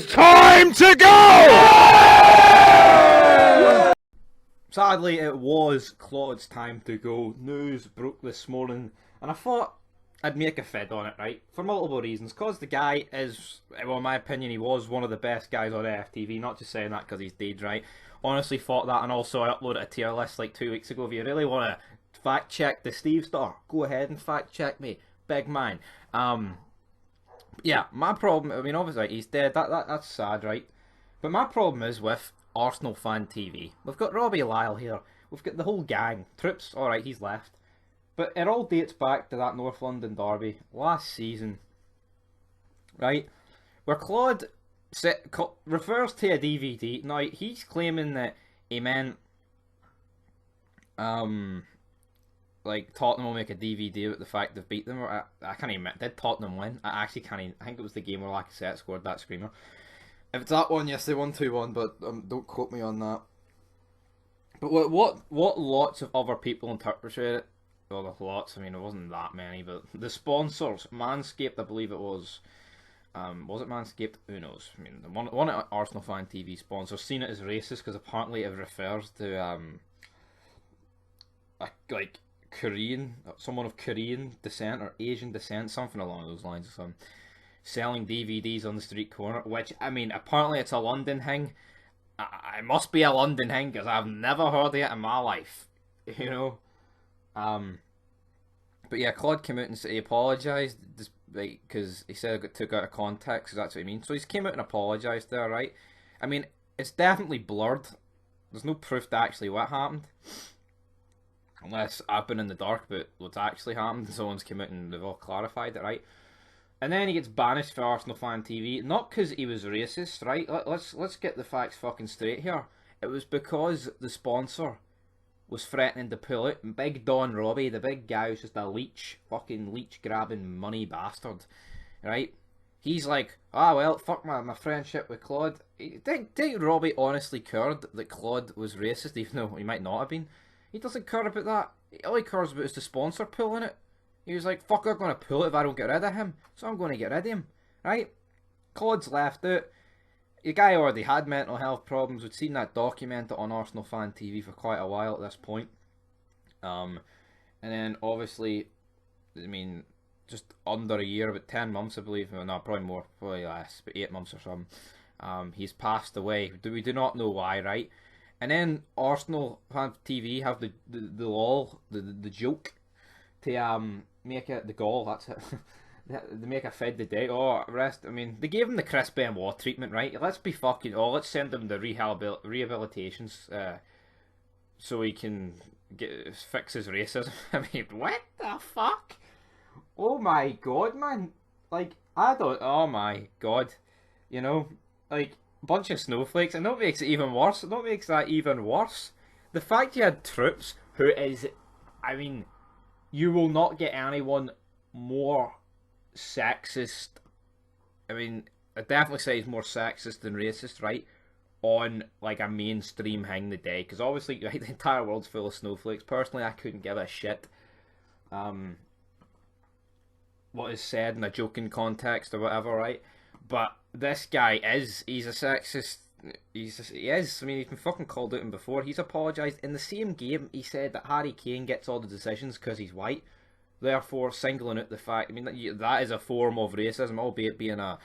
Time to go! Sadly, it was Claude's time to go. News broke this morning, and I thought I'd make a fid on it, right? For multiple reasons. Because the guy is, well, in my opinion, he was one of the best guys on AFTV. Not just saying that because he's dead, right? Honestly thought that, and also I uploaded a tier list like 2 weeks ago. If you really want to fact check the Steve Star, go ahead and fact check me. Big man. Yeah, my problem, I mean, obviously he's dead, that's sad, right? But my problem is with Arsenal Fan TV. We've got Robbie Lyle here, we've got the whole gang. Troops, alright, he's left. But it all dates back to that North London derby last season, right? Where Claude refers to a DVD. Now, he's claiming that he meant, like, Tottenham will make a DVD with the fact they've beat them. I can't even remember. Did Tottenham win? I actually can't even. I think it was the game where Lacazette scored that screamer. If it's that one, yes, they won 2-1, but don't quote me on that. But what lots of other people interpreted it, well, there's lots, I mean, it wasn't that many, but the sponsors, Manscaped, I believe it was it Manscaped? Who knows? I mean, one of Arsenal Fan TV sponsors seen it as racist because apparently it refers to, like, Korean, someone of Korean descent or Asian descent, something along those lines, selling DVDs on the street corner, which, I mean, apparently it's a London thing. It must be a London thing, because I've never heard of it in my life, you know? But yeah, Claude came out and he apologised, like, because he said it got took out of context, so that's what I mean. So he's came out and apologised there, right? I mean, it's definitely blurred. There's no proof to actually what happened. Unless I've been in the dark about what's actually happened and someone's come out and they've all clarified it, right? And then he gets banished for Arsenal Fan TV, not because he was racist, right? Let's get the facts fucking straight here. It was because the sponsor was threatening to pull it, and Big Don Robbie, the big guy who's just a fucking leech grabbing money bastard, right? He's like, well, fuck my friendship with Claude. Think Robbie honestly cared that Claude was racist, even though he might not have been? He doesn't care about that. All he cares about is the sponsor pulling it. He was like, fuck, I'm going to pull it if I don't get rid of him. So I'm going to get rid of him. Right? Claude's left out. The guy already had mental health problems. We'd seen that documented on Arsenal Fan TV for quite a while at this point. And then, obviously, I mean, just under a year, about 10 months, I believe. No, probably more. Probably less. About 8 months or something. He's passed away. We do not know why, right? And then Arsenal Fan TV have the joke to make it the goal. That's it. They make a fed the day. I mean, they gave him the Chris Benoit treatment, right? Let's be fucking. Let's send him the rehabilitations, so he can fix his racism. I mean, what the fuck? Oh my god, man! Like, I don't. Oh my god, you know, like. Bunch of snowflakes, and that makes it even worse. That makes that even worse. The fact you had Troops, who is, I mean, you will not get anyone more sexist. I mean, I definitely say he's more sexist than racist, right? On like a mainstream hang the day, because obviously, right, the entire world's full of snowflakes. Personally, I couldn't give a shit. What is said in a joking context or whatever, right? But this guy he's a sexist. He is. I mean, he's been fucking called out him before. He's apologised. In the same game, he said that Harry Kane gets all the decisions because he's white. Therefore, singling out the fact, I mean, that is a form of racism, albeit being a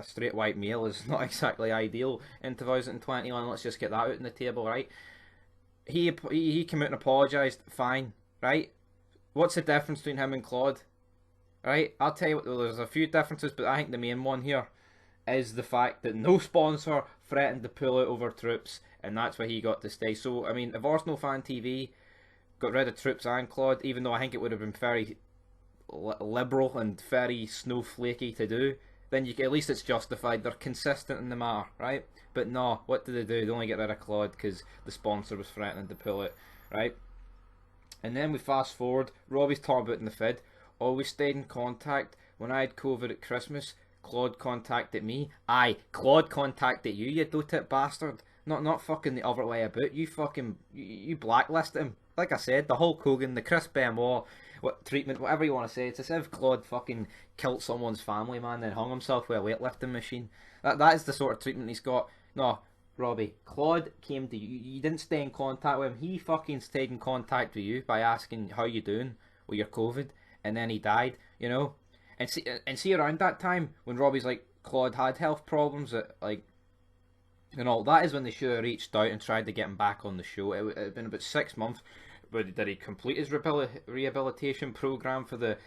straight white male is not exactly ideal in 2021. Let's just get that out on the table, right? He came out and apologised, fine, right? What's the difference between him and Claude? Right, I'll tell you what, there's a few differences, but I think the main one here is the fact that no sponsor threatened to pull out over Troops, and that's why he got to stay. So, I mean, if Arsenal Fan TV got rid of Troops and Claude, even though I think it would have been very liberal and very snowflakey to do, then at least it's justified. They're consistent in the matter, right? But no, what did they do? They only get rid of Claude because the sponsor was threatening to pull it, right? And then we fast forward, Robbie's talking about in the fid. Always stayed in contact. When I had COVID at Christmas, Claude contacted me. Claude contacted you, you doted bastard. Not fucking the other way about. You blacklisted him. like I said, the Hulk Hogan, the Chris Benoit, what treatment, whatever you want to say. It's as if Claude fucking killed someone's family, man, then hung himself with a weightlifting machine. That is the sort of treatment he's got. No, Robbie, Claude came to you. You didn't stay in contact with him. He fucking stayed in contact with you by asking how you doing with your COVID, and then he died. You know, and see around that time when Robbie's like Claude had health problems, that like. And all that is when they should have reached out and tried to get him back on the show. It had been about 6 months. But did he complete his rehabilitation program for the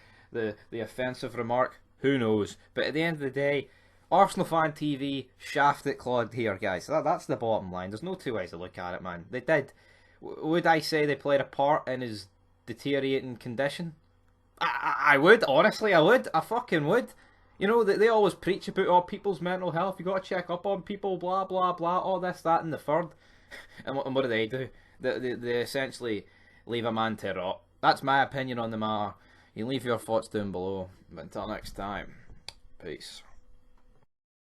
offensive remark? Who knows? But at the end of the day, Arsenal Fan TV shafted Claude here, guys. That's the bottom line. There's no two ways to look at it, man. They did. Would I say they played a part in his deteriorating condition? I would, honestly, I would. I fucking would. You know, they always preach about, oh, people's mental health, you got to check up on people, blah, blah, blah, all this, that, and the third. And what do? They essentially leave a man to rot. That's my opinion on the matter. You leave your thoughts down below. But until next time, peace.